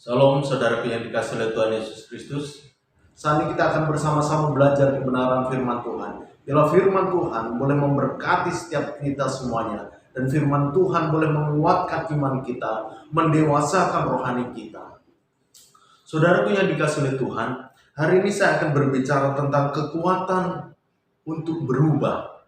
Salam saudaraku yang dikasih oleh Tuhan Yesus Kristus. Saat ini kita akan bersama-sama belajar kebenaran firman Tuhan. Bila firman Tuhan boleh memberkati setiap kita semuanya. Dan firman Tuhan boleh menguatkan iman kita, mendewasakan rohani kita. Saudaraku yang dikasih oleh Tuhan, hari ini saya akan berbicara tentang kekuatan untuk berubah.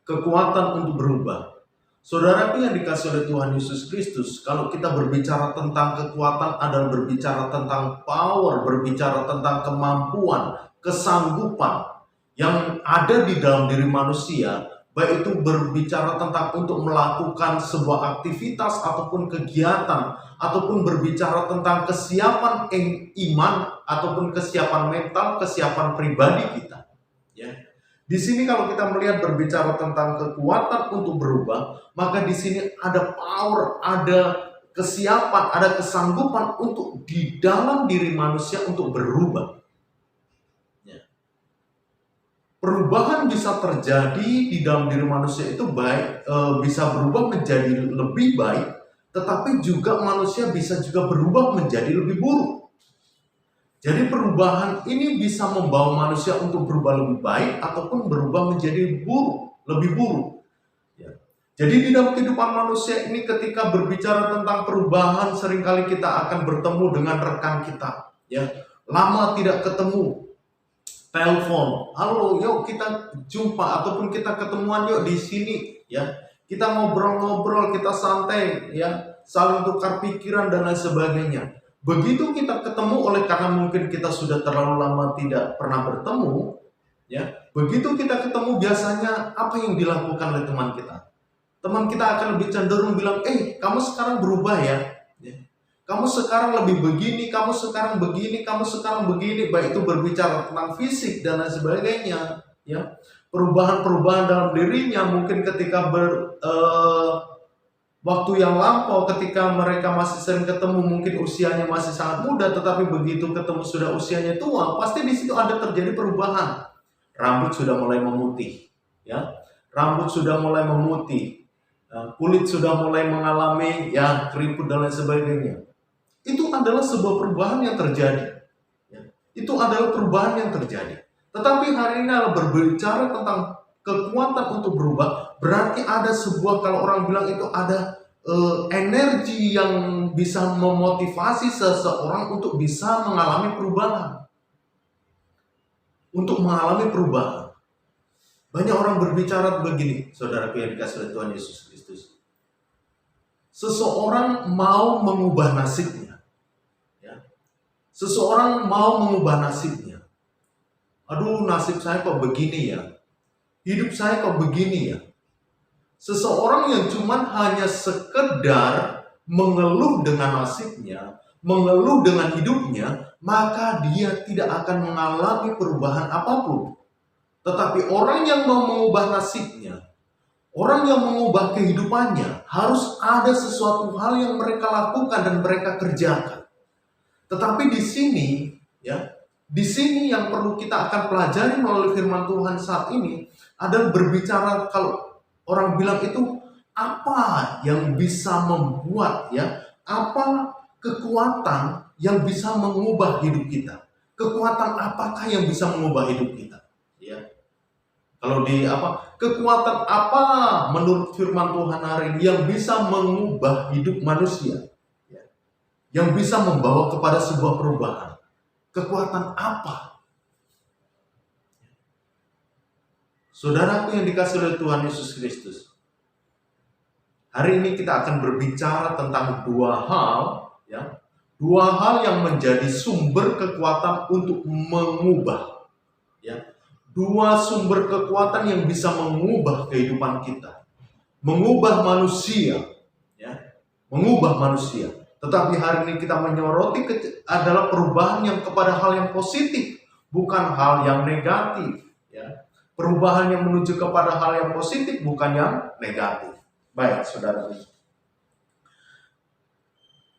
Kekuatan untuk berubah. Saudaraku yang dikasih oleh Tuhan Yesus Kristus, kalau kita berbicara tentang kekuatan adalah berbicara tentang power, berbicara tentang kemampuan, kesanggupan yang ada di dalam diri manusia, baik itu berbicara tentang untuk melakukan sebuah aktivitas ataupun kegiatan, ataupun berbicara tentang kesiapan iman ataupun kesiapan mental, kesiapan pribadi kita. Di sini kalau kita melihat berbicara tentang kekuatan untuk berubah, maka di sini ada power, ada kesiapan, ada kesanggupan untuk di dalam diri manusia untuk berubah. Perubahan bisa terjadi di dalam diri manusia itu baik, bisa berubah menjadi lebih baik, tetapi juga manusia bisa juga berubah menjadi lebih buruk. Jadi perubahan ini bisa membawa manusia untuk berubah lebih baik ataupun berubah menjadi buruk, lebih buruk. Jadi di dalam kehidupan manusia ini ketika berbicara tentang perubahan, seringkali kita akan bertemu dengan rekan kita. Lama tidak ketemu, telepon, halo, yuk kita jumpa ataupun kita ketemuan yuk di sini. Kita ngobrol-ngobrol, kita santai, saling tukar pikiran dan lain sebagainya. Begitu kita ketemu oleh karena mungkin kita sudah terlalu lama tidak pernah bertemu, begitu kita ketemu biasanya apa yang dilakukan oleh teman kita? Teman kita akan lebih cenderung bilang, kamu sekarang berubah ya. Kamu sekarang lebih begini, kamu sekarang begini, kamu sekarang begini. Baik itu berbicara tentang fisik dan lain sebagainya. Perubahan-perubahan dalam dirinya mungkin ketika waktu yang lampau ketika mereka masih sering ketemu mungkin usianya masih sangat muda, tetapi begitu ketemu sudah usianya tua, pasti di situ ada terjadi perubahan. Rambut sudah mulai memutih, rambut sudah mulai memutih, kulit sudah mulai mengalami keriput dan lain sebagainya. Itu adalah sebuah perubahan yang terjadi. Itu adalah perubahan yang terjadi. Tetapi hari ini adalah berbicara tentang kekuatan untuk berubah, berarti ada sebuah, kalau orang bilang itu ada energi yang bisa memotivasi seseorang untuk bisa mengalami perubahan. Untuk mengalami perubahan. Banyak orang berbicara begini, saudara yang dikasih oleh Tuhan Yesus Kristus. Seseorang mau mengubah nasibnya. Seseorang mau mengubah nasibnya. Aduh, nasib saya kok begini ya. Hidup saya kok begini ya. Seseorang yang cuman hanya sekedar mengeluh dengan nasibnya, mengeluh dengan hidupnya, maka dia tidak akan mengalami perubahan apapun. Tetapi orang yang mau mengubah nasibnya, orang yang mengubah kehidupannya, harus ada sesuatu hal yang mereka lakukan dan mereka kerjakan. Tetapi di sini, di sini yang perlu kita akan pelajari melalui firman Tuhan saat ini adalah berbicara, kalau orang bilang itu apa yang bisa membuat, apa kekuatan yang bisa mengubah hidup kita? Kekuatan apakah yang bisa mengubah hidup kita? Kalau kekuatan apa menurut firman Tuhan hari ini yang bisa mengubah hidup manusia? Yang bisa membawa kepada sebuah perubahan. Kekuatan apa? Saudaraku yang dikasih oleh Tuhan Yesus Kristus, hari ini kita akan berbicara tentang dua hal yang menjadi sumber kekuatan untuk mengubah. Dua sumber kekuatan yang bisa mengubah kehidupan kita, mengubah manusia, mengubah manusia. Tetapi hari ini kita menyoroti adalah perubahan yang kepada hal yang positif, bukan hal yang negatif. Perubahan yang menuju kepada hal yang positif, bukan yang negatif. Baik, saudara.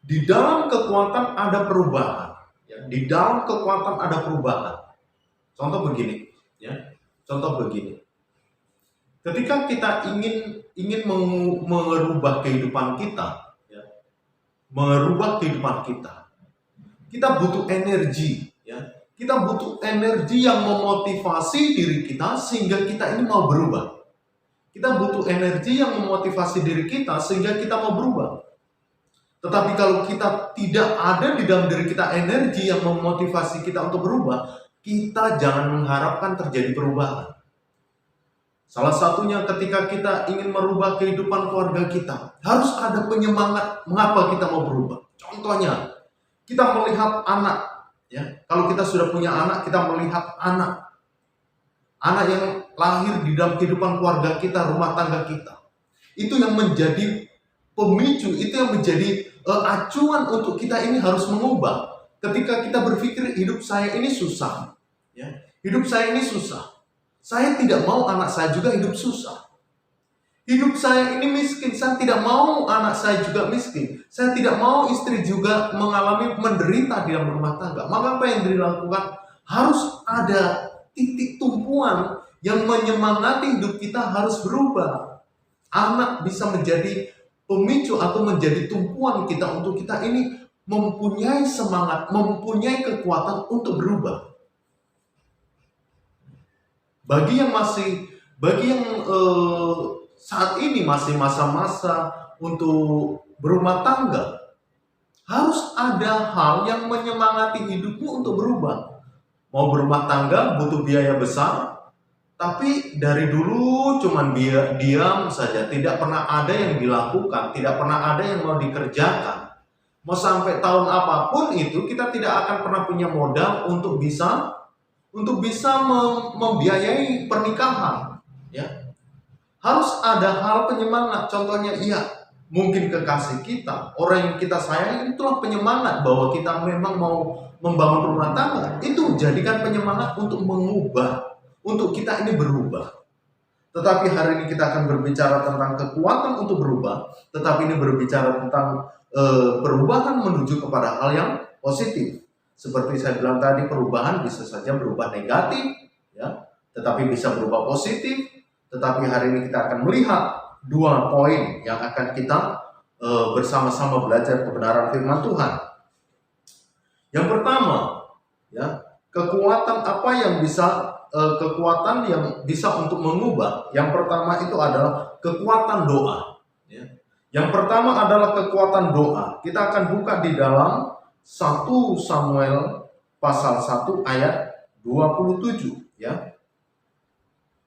Di dalam kekuatan ada perubahan. Di dalam kekuatan ada perubahan. Contoh begini. Ketika kita ingin merubah kehidupan kita, kita butuh energi, ya. Kita butuh energi yang memotivasi diri kita sehingga kita ini mau berubah. Kita butuh energi yang memotivasi diri kita sehingga kita mau berubah. Tetapi kalau kita tidak ada di dalam diri kita energi yang memotivasi kita untuk berubah, kita jangan mengharapkan terjadi perubahan. Salah satunya ketika kita ingin merubah kehidupan keluarga kita, harus ada penyemangat mengapa kita mau berubah. Contohnya, kita melihat anak, ya. Kalau kita sudah punya anak, kita melihat anak yang lahir di dalam kehidupan keluarga kita, rumah tangga kita. Itu yang menjadi pemicu, itu yang menjadi acuan untuk kita ini harus mengubah. Ketika kita berpikir hidup saya ini susah, ya. Hidup saya ini susah. Saya tidak mau anak saya juga hidup susah. Hidup saya ini miskin, saya tidak mau anak saya juga miskin. Saya tidak mau istri juga mengalami menderita di dalam rumah tangga. Maka apa yang dilakukan? Harus ada titik tumpuan yang menyemangati hidup kita harus berubah. Anak bisa menjadi pemicu atau menjadi tumpuan kita untuk kita ini mempunyai semangat, mempunyai kekuatan untuk berubah. Bagi yang saat ini masih masa-masa untuk berumah tangga, harus ada hal yang menyemangati hidupmu untuk berubah. Mau berumah tangga butuh biaya besar, tapi dari dulu cuman diam saja, tidak pernah ada yang dilakukan, tidak pernah ada yang mau dikerjakan. Mau sampai tahun apapun itu, kita tidak akan pernah punya modal untuk bisa membiayai pernikahan, ya. Harus ada hal penyemangat. Contohnya, mungkin kekasih kita, orang yang kita sayang, itulah penyemangat bahwa kita memang mau membangun rumah tangga. Itu jadikan penyemangat untuk mengubah, untuk kita ini berubah. Tetapi hari ini kita akan berbicara tentang kekuatan untuk berubah, tetapi ini berbicara tentang perubahan menuju kepada hal yang positif. Seperti saya bilang tadi, perubahan bisa saja berubah negatif, ya, tetapi bisa berubah positif. Tetapi hari ini kita akan melihat 2 poin yang akan kita bersama-sama belajar kebenaran firman Tuhan. Yang pertama, ya, kekuatan yang bisa untuk mengubah. Yang pertama itu adalah kekuatan doa. Ya. Yang pertama adalah kekuatan doa. Kita akan buka di dalam 1 Samuel pasal 1 ayat 27, ya.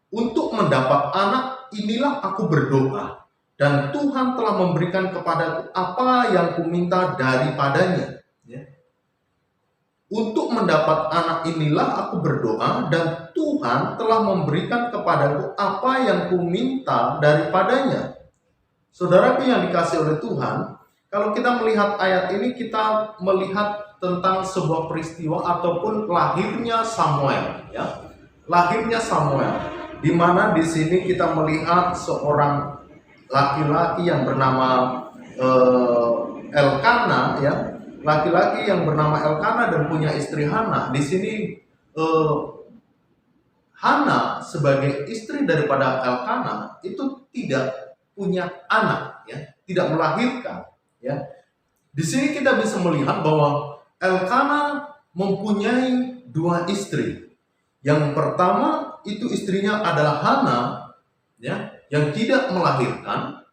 Untuk mendapat anak inilah aku berdoa, dan Tuhan telah memberikan kepadaku apa yang kuminta daripadanya, ya. Untuk mendapat anak inilah aku berdoa, dan Tuhan telah memberikan kepadaku apa yang kuminta daripadanya. Saudaraku yang dikasihi oleh Tuhan, kalau kita melihat ayat ini, kita melihat tentang sebuah peristiwa ataupun lahirnya Samuel, ya. Lahirnya Samuel, di mana di sini kita melihat seorang laki-laki yang bernama Elkana, ya. Laki-laki yang bernama Elkana dan punya istri Hana. Di sini Hana sebagai istri daripada Elkana itu tidak punya anak, ya, tidak melahirkan. Ya, di sini kita bisa melihat bahwa Elkana mempunyai 2 istri. Yang pertama itu istrinya adalah Hana, ya, yang tidak melahirkan.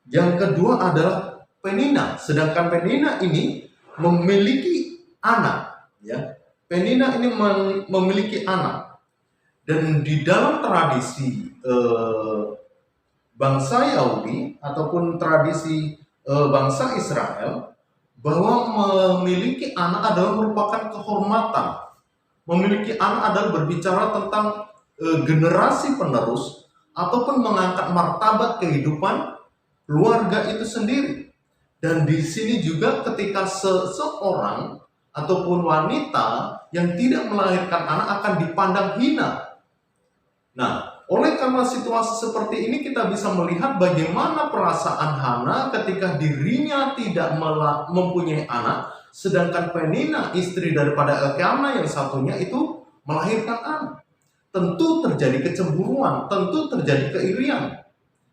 Yang kedua adalah Penina. Sedangkan Penina ini memiliki anak, ya. Penina ini memiliki anak. Dan di dalam tradisi bangsa Yahudi ataupun tradisi bangsa Israel, bahwa memiliki anak adalah merupakan kehormatan. Memiliki anak adalah berbicara tentang generasi penerus ataupun mengangkat martabat kehidupan keluarga itu sendiri. Dan di sini juga ketika seseorang ataupun wanita yang tidak melahirkan anak akan dipandang hina. Nah, oleh karena situasi seperti ini, kita bisa melihat bagaimana perasaan Hana ketika dirinya tidak mempunyai anak, sedangkan Penina, istri daripada Elkana yang satunya itu melahirkan anak. Tentu terjadi kecemburuan, tentu terjadi keirian.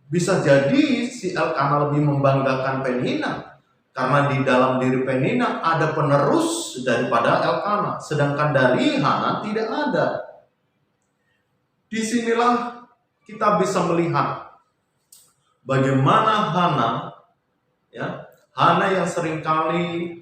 Bisa jadi si Elkana lebih membanggakan Penina Karena di dalam diri Penina ada penerus daripada Elkana, sedangkan dari Hana tidak ada. Disinilah kita bisa melihat bagaimana Hana, ya, Hana yang seringkali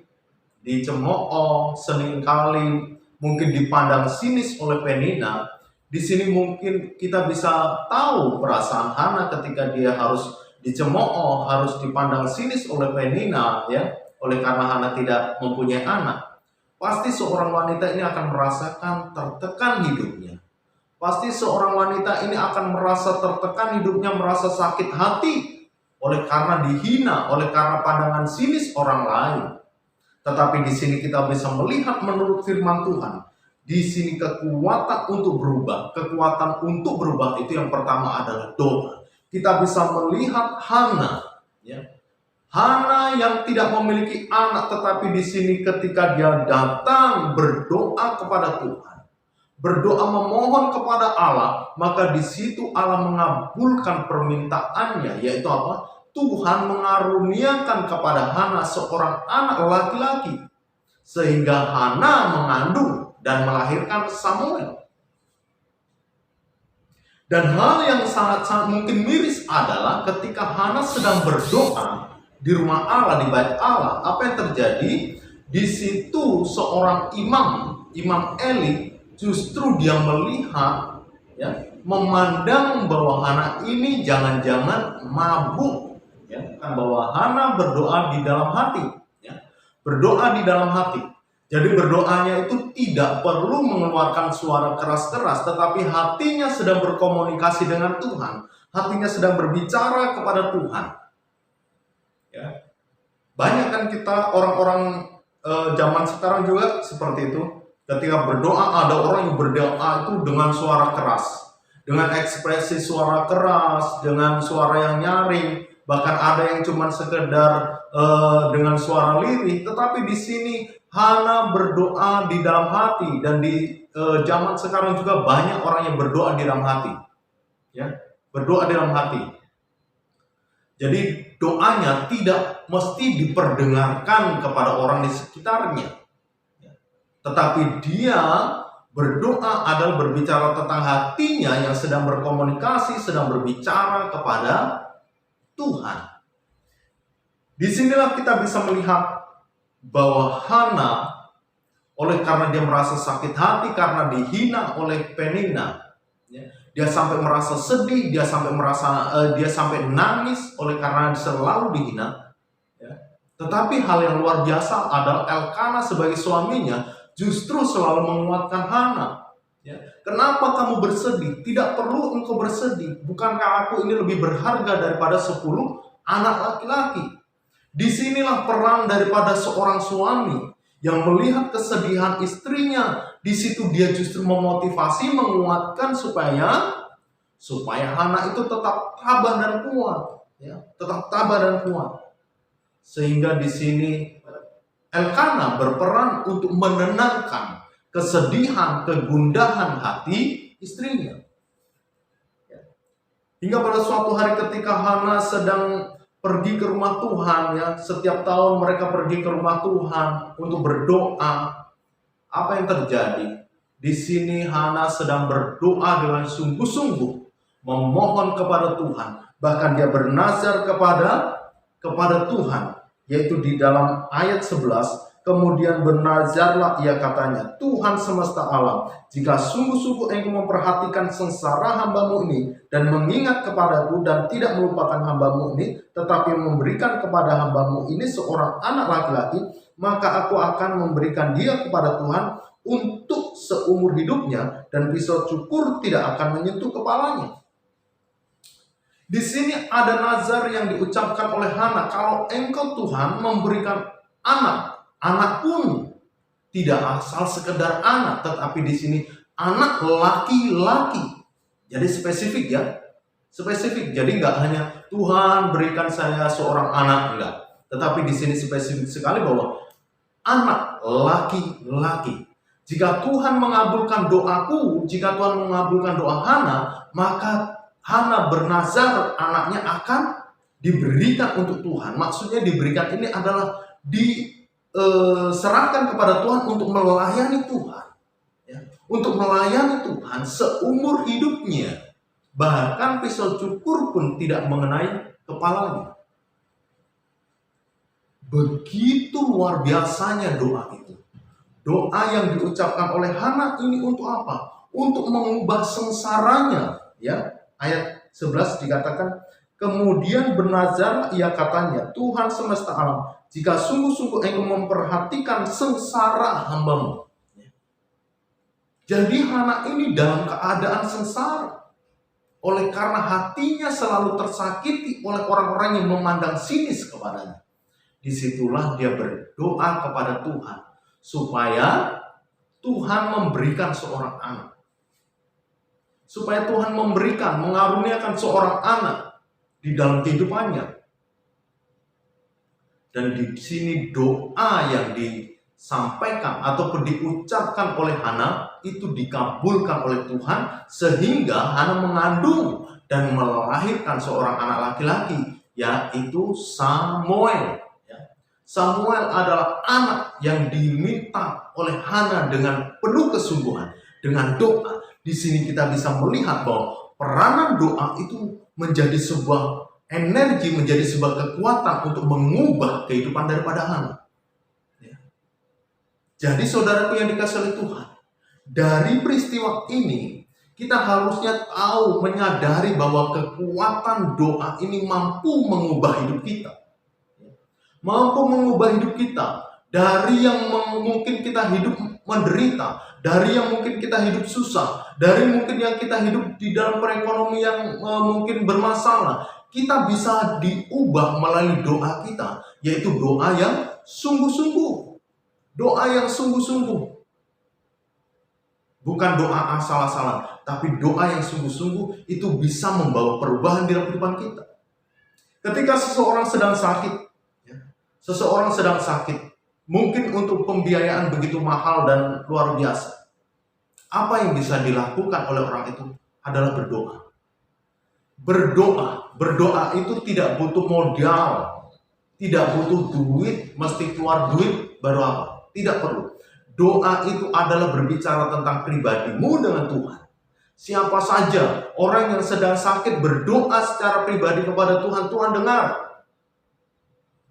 dicemooh, seringkali mungkin dipandang sinis oleh Penina. Di sini mungkin kita bisa tahu perasaan Hana ketika dia harus dicemooh, harus dipandang sinis oleh Penina, ya, oleh karena Hana tidak mempunyai anak. Pasti seorang wanita ini akan merasakan tertekan hidupnya. Pasti seorang wanita ini akan merasa tertekan hidupnya, merasa sakit hati oleh karena dihina, oleh karena pandangan sinis orang lain. Tetapi di sini kita bisa melihat menurut firman Tuhan, di sini kekuatan untuk berubah. Kekuatan untuk berubah itu yang pertama adalah doa. Kita bisa melihat Hana, ya. Hana yang tidak memiliki anak, tetapi di sini ketika dia datang berdoa kepada Tuhan, berdoa memohon kepada Allah, maka di situ Allah mengabulkan permintaannya, yaitu apa? Tuhan mengaruniakan kepada Hana seorang anak laki-laki, sehingga Hana mengandung dan melahirkan Samuel. Dan hal yang sangat-sangat mungkin miris adalah ketika Hana sedang berdoa di rumah Allah, di bait Allah, apa yang terjadi? Di situ seorang imam Eli, justru dia melihat, ya, memandang bahwa Hana ini jangan-jangan mabuk, ya, kan, bahwa Hana berdoa di dalam hati, ya, berdoa di dalam hati. Jadi berdoanya itu tidak perlu mengeluarkan suara keras-keras, tetapi hatinya sedang berkomunikasi dengan Tuhan. Hatinya sedang berbicara kepada Tuhan. Ya. Banyak kan kita orang-orang zaman sekarang juga seperti itu. Ketika berdoa, ada orang yang berdoa itu dengan suara keras, dengan ekspresi suara keras, dengan suara yang nyaring. Bahkan ada yang cuma sekedar dengan suara lirih. Tetapi di sini Hana berdoa di dalam hati, dan di zaman sekarang juga banyak orang yang berdoa di dalam hati, ya, berdoa di dalam hati. Jadi doanya tidak mesti diperdengarkan kepada orang di sekitarnya, ya. Tetapi dia berdoa adalah berbicara tentang hatinya yang sedang berkomunikasi, sedang berbicara kepada Tuhan. Disinilah kita bisa melihat bahwa Hana, oleh karena dia merasa sakit hati karena dihina oleh Penina, ya, dia sampai merasa sedih, dia sampai nangis oleh karena selalu dihina, ya. Tetapi hal yang luar biasa adalah Elkana sebagai suaminya justru selalu menguatkan Hana, ya. Kenapa kamu bersedih? Tidak perlu engkau bersedih. Bukankah aku ini lebih berharga daripada 10 anak laki-laki? Disinilah peran daripada seorang suami yang melihat kesedihan istrinya. Di situ dia justru memotivasi, menguatkan supaya Hana itu tetap tabah dan kuat, ya, tetap tabah dan kuat. Sehingga di sini Elkana berperan untuk menenangkan kesedihan, kegundahan hati istrinya. Hingga pada suatu hari ketika Hana sedang pergi ke rumah Tuhan, ya, setiap tahun mereka pergi ke rumah Tuhan untuk berdoa. Apa yang terjadi? Di sini Hana sedang berdoa dengan sungguh-sungguh, memohon kepada Tuhan. Bahkan dia bernazar kepada Tuhan, yaitu di dalam ayat 11. Kemudian bernazarlah ia, katanya, Tuhan semesta alam, jika sungguh-sungguh engkau memperhatikan sengsara hambamu ini, dan mengingat kepadaku, dan tidak melupakan hambamu ini, tetapi memberikan kepada hambamu ini seorang anak laki-laki, maka aku akan memberikan dia kepada Tuhan untuk seumur hidupnya, dan pisau cukur tidak akan menyentuh kepalanya. Di sini ada nazar yang diucapkan oleh Hana, kalau engkau Tuhan memberikan anak pun tidak asal sekedar anak, tetapi di sini anak laki-laki. Jadi spesifik, ya, spesifik. Jadi nggak hanya Tuhan berikan saya seorang anak, enggak. Tetapi di sini spesifik sekali bahwa anak laki-laki. Jika Tuhan mengabulkan doaku, jika Tuhan mengabulkan doa Hana, maka Hana bernazar anaknya akan diberikan untuk Tuhan. Maksudnya diberikan ini adalah diserahkan kepada Tuhan untuk melayani Tuhan, ya, untuk melayani Tuhan seumur hidupnya. Bahkan pisau cukur pun tidak mengenai kepalanya. Begitu luar biasanya doa itu. Doa yang diucapkan oleh Hana ini untuk apa? Untuk mengubah sengsaranya, ya. Ayat 11 dikatakan, kemudian bernazar ia katanya, Tuhan semesta alam, jika sungguh-sungguh engkau memperhatikan sengsara hambamu. Jadi Hana ini dalam keadaan sengsara. Oleh karena hatinya selalu tersakiti oleh orang-orang yang memandang sinis kepadanya. Disitulah dia berdoa kepada Tuhan supaya Tuhan memberikan seorang anak. Supaya Tuhan memberikan, mengaruniakan seorang anak di dalam kehidupannya. Dan di sini doa yang disampaikan ataupun diucapkan oleh Hana itu dikabulkan oleh Tuhan, sehingga Hana mengandung dan melahirkan seorang anak laki-laki, yaitu Samuel. Samuel adalah anak yang diminta oleh Hana dengan penuh kesungguhan, dengan doa. Di sini kita bisa melihat bahwa peranan doa itu menjadi sebuah energi, menjadi sebuah kekuatan untuk mengubah kehidupan daripada Hana. Jadi saudaraku yang dikasihi oleh Tuhan, dari peristiwa ini kita harusnya tahu, menyadari bahwa kekuatan doa ini mampu mengubah hidup kita. Mampu mengubah hidup kita dari yang mungkin kita hidup menderita, dari yang mungkin kita hidup susah, dari mungkin yang kita hidup di dalam perekonomian mungkin bermasalah. Kita bisa diubah melalui doa kita, yaitu doa yang sungguh-sungguh. Doa yang sungguh-sungguh. Bukan doa asal-asalan, tapi doa yang sungguh-sungguh itu bisa membawa perubahan di dalam kehidupan kita. Ketika seseorang sedang sakit, mungkin untuk pembiayaan begitu mahal dan luar biasa. Apa yang bisa dilakukan oleh orang itu adalah berdoa. Berdoa itu tidak butuh modal, tidak butuh duit, mesti keluar duit baru apa? Tidak perlu. Doa itu adalah berbicara tentang pribadimu dengan Tuhan. Siapa saja orang yang sedang sakit berdoa secara pribadi kepada Tuhan, Tuhan dengar.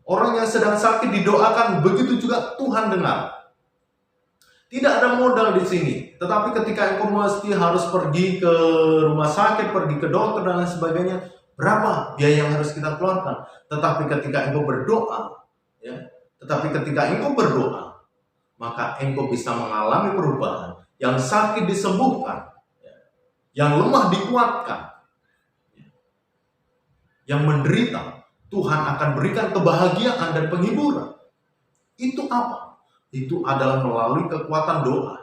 Orang yang sedang sakit didoakan, begitu juga Tuhan dengar. Tidak ada modal di sini. Tetapi ketika engkau mesti harus pergi ke rumah sakit, pergi ke dokter dan lain sebagainya, berapa biaya yang harus kita keluarkan? Tetapi ketika engkau berdoa, maka engkau bisa mengalami perubahan. Yang sakit disembuhkan, yang lemah dikuatkan, yang menderita Tuhan akan berikan kebahagiaan dan penghiburan. Itu apa? Itu adalah melalui kekuatan doa.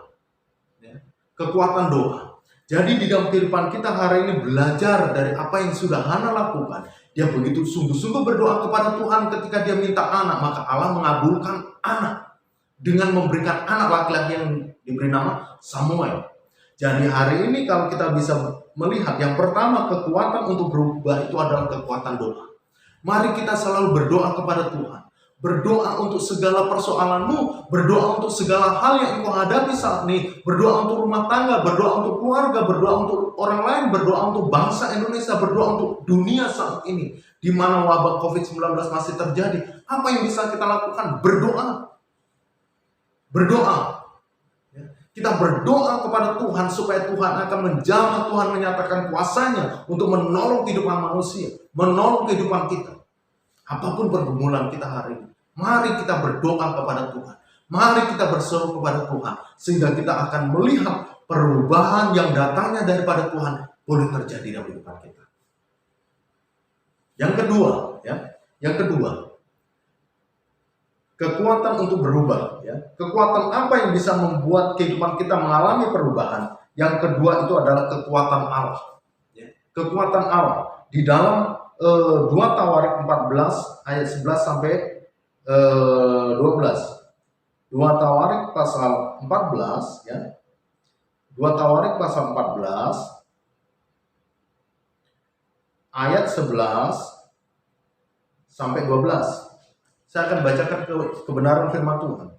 Kekuatan doa. Jadi di dalam kehidupan kita hari ini belajar dari apa yang sudah Hana lakukan. Dia begitu sungguh-sungguh berdoa kepada Tuhan ketika dia minta anak, maka Allah mengabulkan anak dengan memberikan anak laki-laki yang diberi nama Samuel. Jadi hari ini kalau kita bisa melihat, yang pertama kekuatan untuk berubah itu adalah kekuatan doa. Mari kita selalu berdoa kepada Tuhan. Berdoa untuk segala persoalanmu, berdoa untuk segala hal yang engkau hadapi saat ini, berdoa untuk rumah tangga, berdoa untuk keluarga, berdoa untuk orang lain, berdoa untuk bangsa Indonesia, berdoa untuk dunia saat ini, di mana wabah COVID-19 masih terjadi. Apa yang bisa kita lakukan? Berdoa. Berdoa. Kita berdoa kepada Tuhan supaya Tuhan akan menjamah, Tuhan menyatakan kuasanya untuk menolong kehidupan manusia, menolong kehidupan kita. Apapun pergumulan kita hari ini, mari kita berdoa kepada Tuhan. Mari kita berseru kepada Tuhan, sehingga kita akan melihat perubahan yang datangnya daripada Tuhan boleh terjadi dalam kehidupan kita. Yang kedua, kekuatan untuk berubah. Kekuatan apa yang bisa membuat kehidupan kita mengalami perubahan? Yang kedua itu adalah kekuatan Allah. Kekuatan Allah di dalam 2 Tawarik 14 ayat 11 sampai 12. 2 Tawarik pasal 14 ya. 2 Tawarik pasal 14 ayat 11 sampai 12. Saya akan bacakan kebenaran firman Tuhan.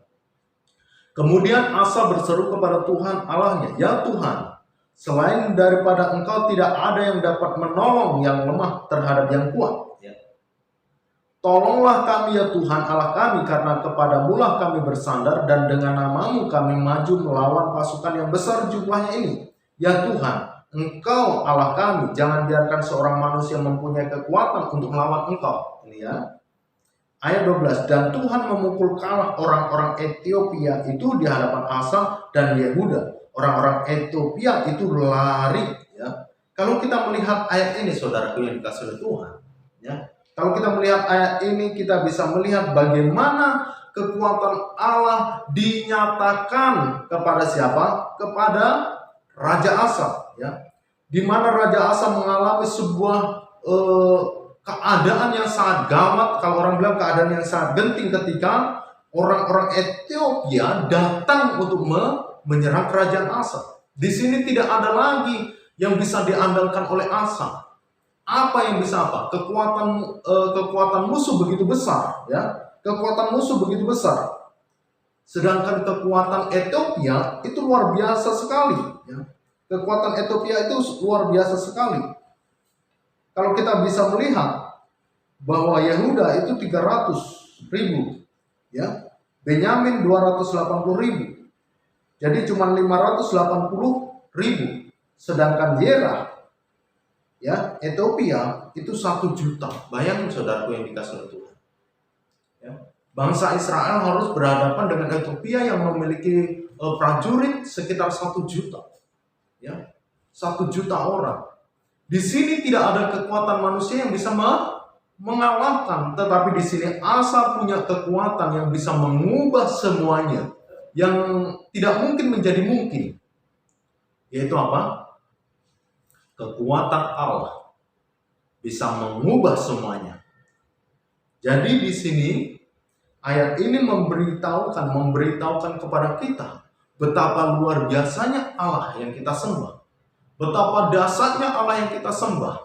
Kemudian Asa berseru kepada Tuhan Allahnya, "Ya Tuhan, selain daripada Engkau tidak ada yang dapat menolong yang lemah terhadap yang kuat. Tolonglah kami ya Tuhan Allah kami, karena kepadamu-lah kami bersandar, dan dengan nama-Mu kami maju melawan pasukan yang besar jumlahnya ini. Ya Tuhan, Engkau Allah kami, jangan biarkan seorang manusia mempunyai kekuatan untuk melawan Engkau." Ini ya. Ayat 12, dan Tuhan memukul kalah orang-orang Ethiopia itu di hadapan Asa dan Yehuda. Orang-orang Ethiopia itu lari. Ya. Kalau kita melihat ayat ini, saudaraku yang dikasihi oleh Tuhan, ya. Kalau kita melihat ayat ini, kita bisa melihat bagaimana kekuatan Allah dinyatakan kepada siapa? Kepada Raja Asa. Ya. Di mana Raja Asa mengalami sebuah keadaan yang sangat gawat, kalau orang bilang keadaan yang sangat genting, ketika orang-orang Ethiopia datang untuk menyerang kerajaan Asa. Di sini tidak ada lagi yang bisa diandalkan oleh Asa. Apa yang bisa apa? Kekuatan musuh begitu besar, ya. Kekuatan musuh begitu besar. Sedangkan kekuatan Ethiopia itu luar biasa sekali, ya. Kekuatan Ethiopia itu luar biasa sekali. Kalau kita bisa melihat bahwa Yehuda itu 300.000, ya, Benyamin 280.000, jadi cuma 580.000. Sedangkan Zerah, ya, Ethiopia itu 1 juta. Bayangin saudaraku yang dikasihi oleh Tuhan. Ya. Bangsa Israel harus berhadapan dengan Ethiopia yang memiliki prajurit sekitar 1 juta, ya, 1 juta orang. Di sini tidak ada kekuatan manusia yang bisa mengalahkan, tetapi di sini Asa punya kekuatan yang bisa mengubah semuanya, yang tidak mungkin menjadi mungkin. Yaitu apa? Kekuatan Allah bisa mengubah semuanya. Jadi di sini ayat ini memberitahukan kepada kita betapa luar biasanya Allah yang kita sembah. Betapa dasarnya Allah yang kita sembah,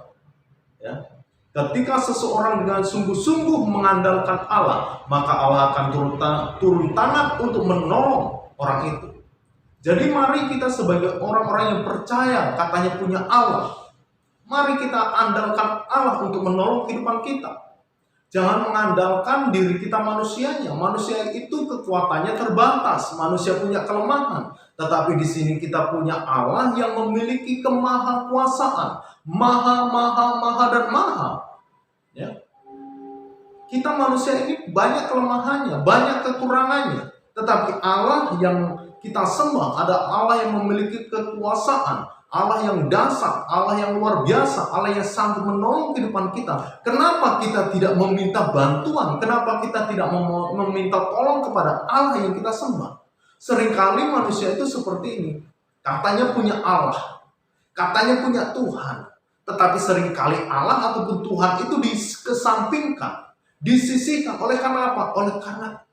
ya. Ketika seseorang dengan sungguh-sungguh mengandalkan Allah, maka Allah akan turun tangan untuk menolong orang itu. Jadi mari kita sebagai orang-orang yang percaya, katanya punya Allah, mari kita andalkan Allah untuk menolong kehidupan kita. Jangan mengandalkan diri kita manusianya. Manusia itu kekuatannya terbatas, manusia punya kelemahan. Tetapi di sini kita punya Allah yang memiliki kemahakuasaan, maha dan maha. Ya. Kita manusia ini banyak kelemahannya, banyak kekurangannya. Tetapi Allah yang kita sembah ada Allah yang memiliki kekuasaan, Allah yang dasar, Allah yang luar biasa, Allah yang sanggup menolong kehidupan kita. Kenapa kita tidak meminta bantuan? Kenapa kita tidak meminta tolong kepada Allah yang kita sembah? Seringkali manusia itu seperti ini. Katanya punya Allah, katanya punya Tuhan, tetapi seringkali Allah ataupun Tuhan itu dikesampingkan, disisihkan. Oleh karena apa? Oleh karena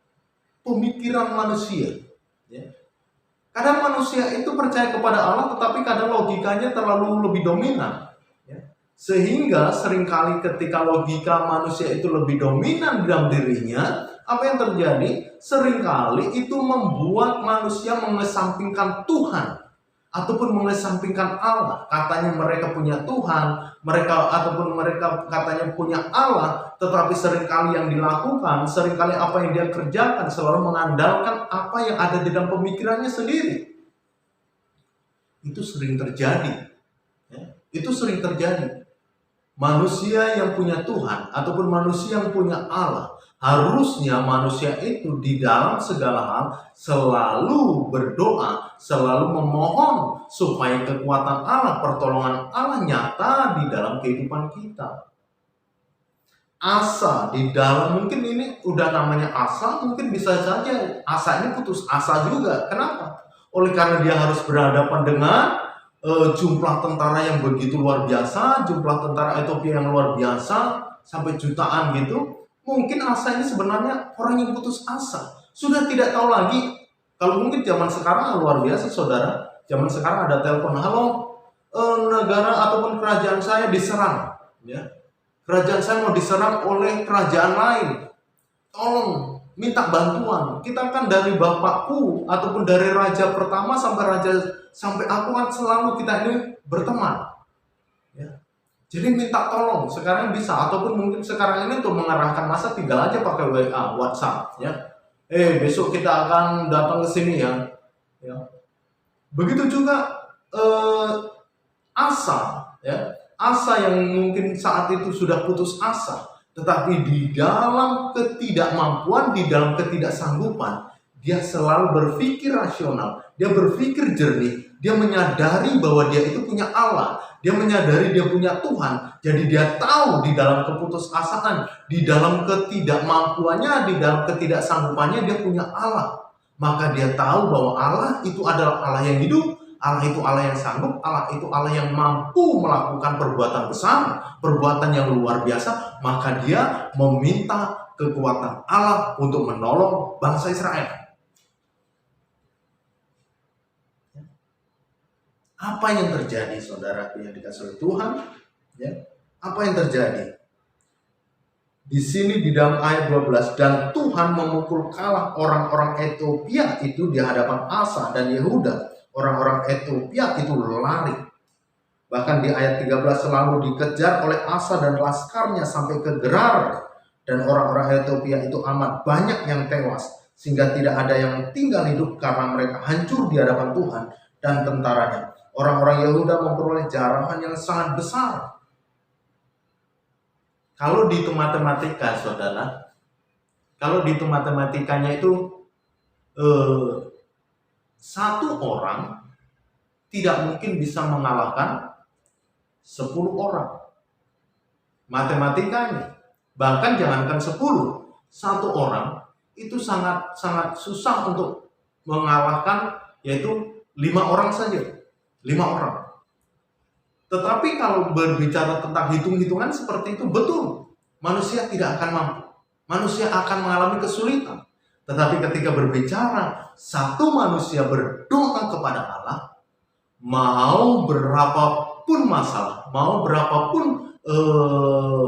pemikiran manusia. Ya. Kadang manusia itu percaya kepada Allah, tetapi kadang logikanya terlalu lebih dominan. Ya. Sehingga seringkali ketika logika manusia itu lebih dominan dalam dirinya, apa yang terjadi? Seringkali itu membuat manusia mengesampingkan Tuhan ataupun mengesampingkan Allah. Katanya mereka punya Tuhan, mereka katanya punya Allah, tetapi seringkali yang dilakukan, seringkali apa yang dia kerjakan selalu mengandalkan apa yang ada di dalam pemikirannya sendiri. Itu sering terjadi. Ya, itu sering terjadi. Manusia yang punya Tuhan ataupun manusia yang punya Allah, harusnya manusia itu di dalam segala hal selalu berdoa, selalu memohon supaya kekuatan Allah, pertolongan Allah nyata di dalam kehidupan kita. Asa di dalam, mungkin ini udah namanya Asa, mungkin bisa saja Asa ini putus asa juga. Kenapa? Oleh karena dia harus berhadapan dengan jumlah tentara yang begitu luar biasa, jumlah tentara Ethiopia yang luar biasa, sampai jutaan gitu. Mungkin Asa ini sebenarnya orang yang putus asa, sudah tidak tahu lagi. Kalau mungkin zaman sekarang luar biasa saudara, zaman sekarang ada telepon, halo, negara ataupun kerajaan saya diserang, ya. Kerajaan saya mau diserang oleh kerajaan lain. tolong, minta bantuan. Kita kan dari bapakku ataupun dari raja pertama sampai aku kan selalu kita ini berteman. Ya. Jadi minta tolong sekarang bisa, ataupun mungkin sekarang ini untuk mengarahkan masa tinggal aja pakai WA, WhatsApp, ya. Besok kita akan datang ke sini ya. Ya. Begitu juga Asa, ya. Asa yang mungkin saat itu sudah putus asa, tetapi di dalam ketidakmampuan, di dalam ketidaksanggupan, dia selalu berpikir rasional, dia berpikir jernih, dia menyadari bahwa dia itu punya Allah, dia menyadari dia punya Tuhan, jadi dia tahu di dalam keputusasaan, di dalam ketidakmampuannya, di dalam ketidaksanggupannya dia punya Allah. Maka dia tahu bahwa Allah itu adalah Allah yang hidup, Allah itu Allah yang sanggup, Allah itu Allah yang mampu melakukan perbuatan besar, perbuatan yang luar biasa. Maka dia meminta kekuatan Allah untuk menolong bangsa Israel. Apa yang terjadi, saudara yang dikasihi oleh Tuhan? Ya, apa yang terjadi? Di sini di dalam ayat 12, dan Tuhan memukul kalah orang-orang Ethiopia itu di hadapan Asa dan Yehuda. Orang-orang Ethiopia itu lari. Bahkan di ayat 13 selalu dikejar oleh Asa dan laskarnya sampai ke Gerar. Dan orang-orang Ethiopia itu amat banyak yang tewas, sehingga tidak ada yang tinggal hidup karena mereka hancur di hadapan Tuhan dan tentaranya. Orang-orang Yehuda memperoleh jarahan yang sangat besar. Kalau di matematika, saudara, kalau di matematikanya itu satu orang tidak mungkin bisa mengalahkan 10 orang. Matematikanya, bahkan jangankan 10, satu orang itu sangat susah untuk mengalahkan, yaitu 5 orang saja, 5 orang. Tetapi kalau berbicara tentang hitung-hitungan seperti itu, betul, manusia tidak akan mampu. Manusia akan mengalami kesulitan. Tetapi ketika berbicara, satu manusia berdoa kepada Allah, mau berapapun masalah, mau berapapun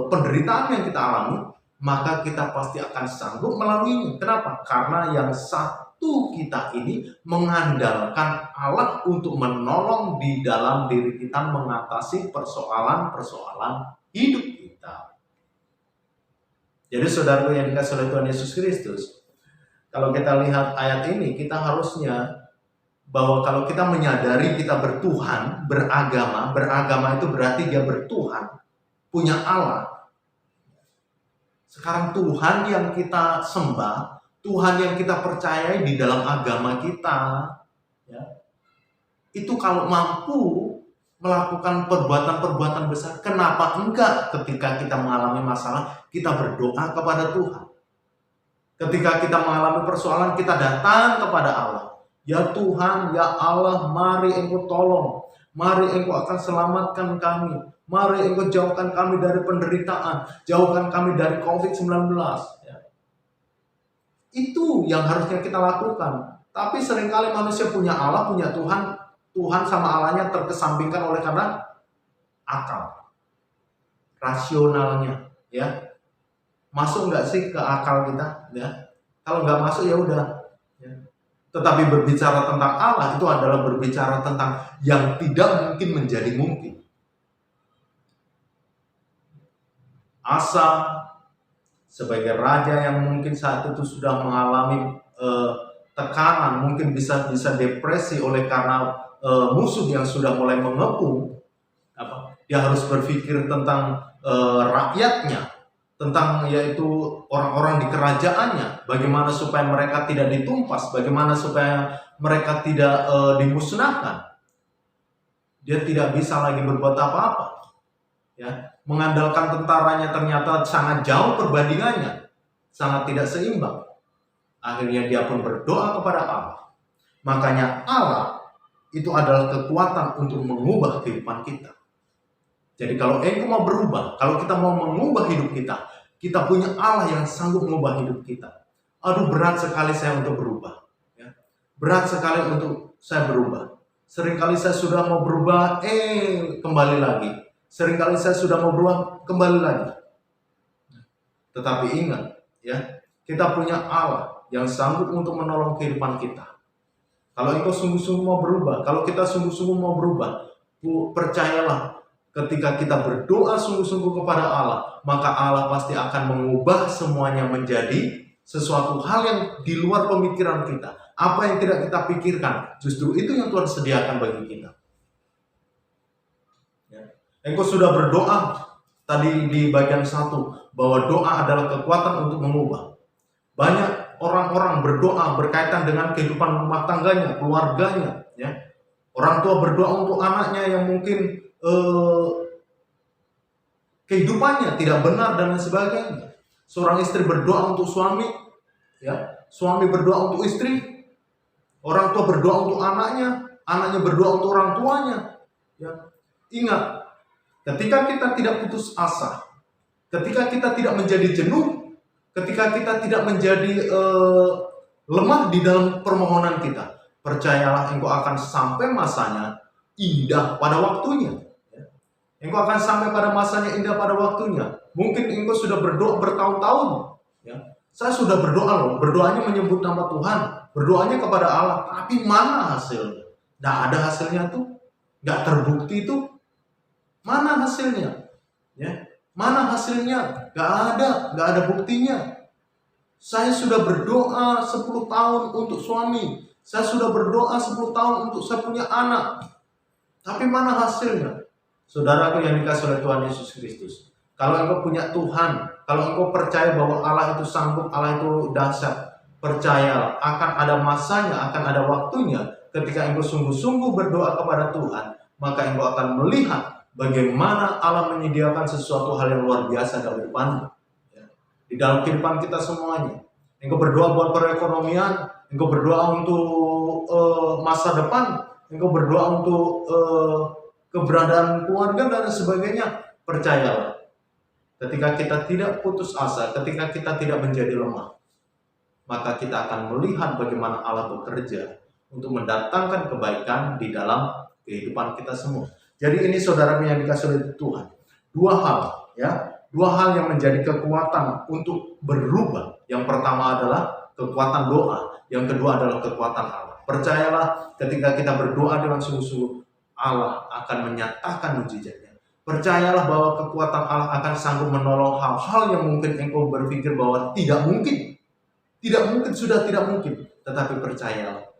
penderitaan yang kita alami, maka kita pasti akan sanggup melaluinya. Kenapa? Karena yang satu kita ini mengandalkan Allah untuk menolong di dalam diri kita mengatasi persoalan-persoalan hidup kita. Jadi saudara yang dikasihi oleh Tuhan Yesus Kristus, kalau kita lihat ayat ini, kita harusnya bahwa kalau kita menyadari kita bertuhan, beragama itu berarti dia bertuhan, punya Allah. Sekarang Tuhan yang kita sembah, Tuhan yang kita percayai di dalam agama kita, ya, itu kalau mampu melakukan perbuatan-perbuatan besar, kenapa enggak ketika kita mengalami masalah, kita berdoa kepada Tuhan. Ketika kita mengalami persoalan, kita datang kepada Allah. Ya Tuhan, ya Allah, mari Engkau tolong. Mari Engkau akan selamatkan kami. Mari Engkau jauhkan kami dari penderitaan. Jauhkan kami dari COVID-19. Ya. Itu yang harusnya kita lakukan. Tapi seringkali manusia punya Allah, punya Tuhan. Tuhan sama Allahnya terkesampingkan oleh karena akal. Rasionalnya. Ya. Masuk nggak sih ke akal kita? Ya. Kalau nggak masuk ya udah. Ya. Tetapi berbicara tentang Allah itu adalah berbicara tentang yang tidak mungkin menjadi mungkin. Asa sebagai raja yang mungkin saat itu sudah mengalami tekanan, mungkin bisa depresi oleh karena musuh yang sudah mulai mengepung. Dia harus berpikir tentang rakyatnya, tentang yaitu orang-orang di kerajaannya, bagaimana supaya mereka tidak ditumpas, bagaimana supaya mereka tidak dimusnahkan. Dia tidak bisa lagi berbuat apa-apa. Ya, mengandalkan tentaranya ternyata sangat jauh perbandingannya, sangat tidak seimbang. Akhirnya dia pun berdoa kepada Allah. Makanya Allah itu adalah kekuatan untuk mengubah kehidupan kita. Jadi kalau engkau mau berubah, kalau kita mau mengubah hidup kita, kita punya Allah yang sanggup mengubah hidup kita. Aduh, berat sekali saya untuk berubah. Ya. Berat sekali untuk saya berubah. Seringkali saya sudah mau berubah, kembali lagi. Seringkali saya sudah mau berubah, kembali lagi. Tetapi ingat, ya, Kita punya Allah yang sanggup untuk menolong kehidupan kita. Kalau engkau sungguh-sungguh mau berubah, kalau kita sungguh-sungguh mau berubah, percayalah, ketika kita berdoa sungguh-sungguh kepada Allah, maka Allah pasti akan mengubah semuanya menjadi sesuatu hal yang di luar pemikiran kita. Apa yang tidak kita pikirkan, justru itu yang Tuhan sediakan bagi kita. Ya. Engkau sudah berdoa tadi di bagian 1 bahwa doa adalah kekuatan untuk mengubah. Banyak orang-orang berdoa berkaitan dengan kehidupan rumah tangganya, keluarganya, ya. Orang tua berdoa untuk anaknya yang mungkin kehidupannya tidak benar dan lain sebagainya. Seorang istri berdoa untuk suami, ya. Suami berdoa untuk istri. Orang tua berdoa untuk anaknya, anaknya berdoa untuk orang tuanya. Ya. Ingat, ketika kita tidak putus asa, ketika kita tidak menjadi jenuh, ketika kita tidak menjadi lemah di dalam permohonan kita, percayalah engkau akan sampai masanya indah pada waktunya. Engkau akan sampai pada masanya indah pada waktunya. Mungkin engkau sudah berdoa bertahun-tahun. Ya. Saya sudah berdoa loh, berdoanya menyebut nama Tuhan, berdoanya kepada Allah, tapi mana hasilnya? Tidak ada hasilnya tuh, nggak terbukti itu. Mana hasilnya? Ya. Mana hasilnya? Gak ada buktinya. Saya sudah berdoa 10 tahun untuk suami. Saya sudah berdoa 10 tahun untuk saya punya anak. Tapi mana hasilnya? Saudaraku yang dikasihi oleh Tuhan Yesus Kristus. Kalau engkau punya Tuhan, kalau engkau percaya bahwa Allah itu sanggup, Allah itu dahsyat, percayalah akan ada masanya, akan ada waktunya. Ketika engkau sungguh-sungguh berdoa kepada Tuhan, maka engkau akan melihat bagaimana Allah menyediakan sesuatu hal yang luar biasa dalam kehidupan, ya, di dalam kehidupan kita semuanya. Engkau berdoa buat perekonomian, engkau berdoa untuk masa depan, engkau berdoa untuk keberadaan keluarga dan sebagainya. Percayalah, ketika kita tidak putus asa, ketika kita tidak menjadi lemah, maka kita akan melihat bagaimana Allah bekerja untuk mendatangkan kebaikan di dalam kehidupan kita semua. Jadi ini saudara yang dikasih oleh Tuhan. Dua hal yang menjadi kekuatan untuk berubah. Yang pertama adalah kekuatan doa. Yang kedua adalah kekuatan Allah. Percayalah, ketika kita berdoa dengan sungguh-sungguh, Allah akan menyatakan mujizatnya. Percayalah bahwa kekuatan Allah akan sanggup menolong hal-hal yang mungkin engkau berpikir bahwa tidak mungkin. Tidak mungkin, sudah tidak mungkin. Tetapi percayalah,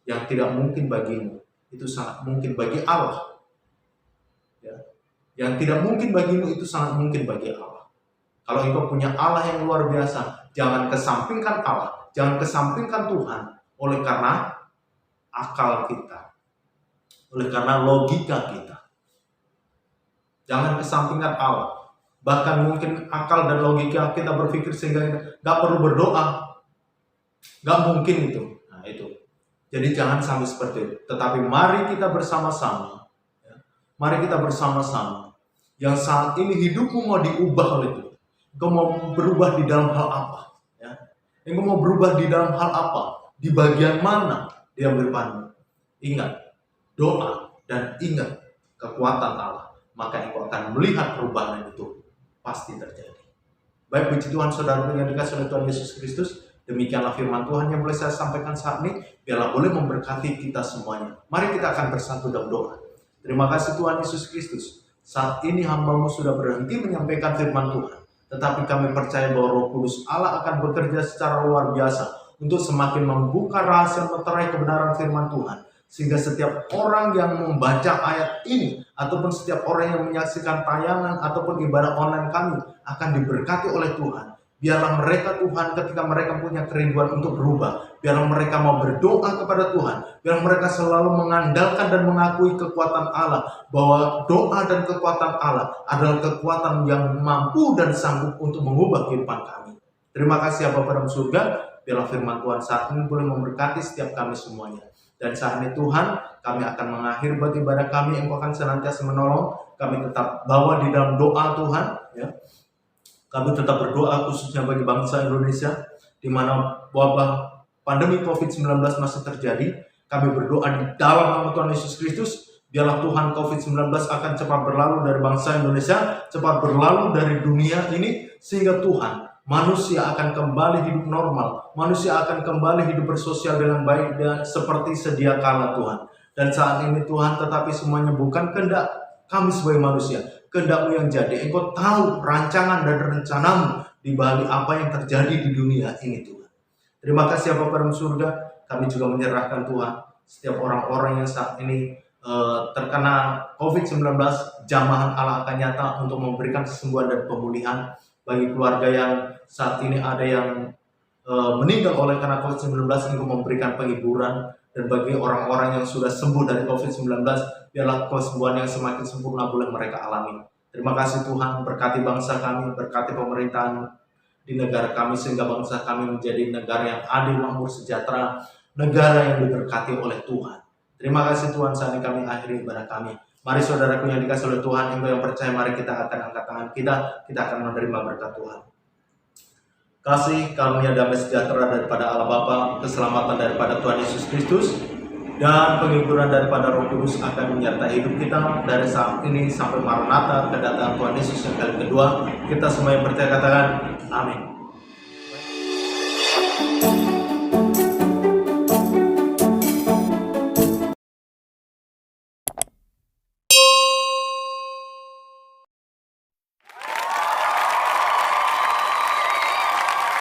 yang tidak mungkin bagimu, itu sangat mungkin bagi Allah. Ya. Yang tidak mungkin bagimu itu sangat mungkin bagi Allah. Kalau engkau punya Allah yang luar biasa, jangan kesampingkan Allah, jangan kesampingkan Tuhan oleh karena akal kita, oleh karena logika kita. Jangan kesampingkan Allah. Bahkan mungkin akal dan logika kita berpikir sehingga nggak perlu berdoa, nggak mungkin itu. Nah itu. Jadi jangan sampai seperti itu. Tetapi mari kita bersama-sama. Mari kita bersama-sama. Yang saat ini hidupmu mau diubah oleh Tuhan. Engkau mau berubah di dalam hal apa? Ya. Engkau mau berubah di dalam hal apa? Di bagian mana dia berpandu? Ingat doa dan ingat kekuatan Allah. Maka engkau akan melihat perubahan itu pasti terjadi. Baik, puji Tuhan saudara yang dikasihi oleh Tuhan Yesus Kristus. Demikianlah firman Tuhan yang boleh saya sampaikan saat ini. Biarlah boleh memberkati kita semuanya. Mari kita akan bersatu dalam doa. Terima kasih Tuhan Yesus Kristus. Saat ini hamba-Mu sudah berhenti menyampaikan firman Tuhan. Tetapi kami percaya bahwa Roh Kudus Allah akan bekerja secara luar biasa untuk semakin membuka rahasia meterai kebenaran firman Tuhan. Sehingga setiap orang yang membaca ayat ini, ataupun setiap orang yang menyaksikan tayangan ataupun ibadah online kami akan diberkati oleh Tuhan. Biarlah mereka Tuhan ketika mereka punya kerinduan untuk berubah. Biarlah mereka mau berdoa kepada Tuhan. Biarlah mereka selalu mengandalkan dan mengakui kekuatan Allah. Bahwa doa dan kekuatan Allah adalah kekuatan yang mampu dan sanggup untuk mengubah kehidupan kami. Terima kasih Bapa dalam surga. Biarlah firman Tuhan saat ini boleh memberkati setiap kami semuanya. Dan saat ini Tuhan, kami akan mengakhiri buat ibadah kami. Engkau akan senantiasa menolong. Kami tetap bawa di dalam doa Tuhan. Ya. Kami tetap berdoa khususnya bagi bangsa Indonesia, di mana wabah pandemi COVID-19 masih terjadi. Kami berdoa di dalam nama Tuhan Yesus Kristus, biarlah Tuhan COVID-19 akan cepat berlalu dari bangsa Indonesia, cepat berlalu dari dunia ini, sehingga Tuhan manusia akan kembali hidup normal, manusia akan kembali hidup bersosial dengan baik dan seperti sedia kala Tuhan. Dan saat ini Tuhan, tetapi semuanya bukan kehendak kami sebagai manusia, kehendak-Mu yang jadi. Engkau tahu rancangan dan rencanamu di balik apa yang terjadi di dunia ini Tuhan. Terima kasih Bapa dalam surga, kami juga menyerahkan Tuhan setiap orang-orang yang saat ini terkena COVID-19, jamahan Allah akan nyata untuk memberikan kesembuhan dan pemulihan bagi keluarga yang saat ini ada yang meninggal oleh karena COVID-19, Engkau memberikan penghiburan, dan bagi orang-orang yang sudah sembuh dari COVID-19, biarlah kesembuhan yang semakin sempurna boleh mereka alami. Terima kasih Tuhan, berkati bangsa kami, berkati pemerintahan di negara kami, sehingga bangsa kami menjadi negara yang adil, makmur, sejahtera, negara yang diberkati oleh Tuhan. Terima kasih Tuhan, saat ini kami akhiri ibadah kami. Mari saudaraku yang dikasih oleh Tuhan, engkau yang percaya, mari kita akan angkat tangan kita akan menerima berkat Tuhan. Kasih karunia damai sejahtera daripada Allah Bapa, keselamatan daripada Tuhan Yesus Kristus, dan penghiburan daripada Roh Kudus akan menyertai hidup kita dari saat ini sampai Maranatha, kedatangan Tuhan Yesus yang kali kedua. Kita semua yang percaya katakan amin.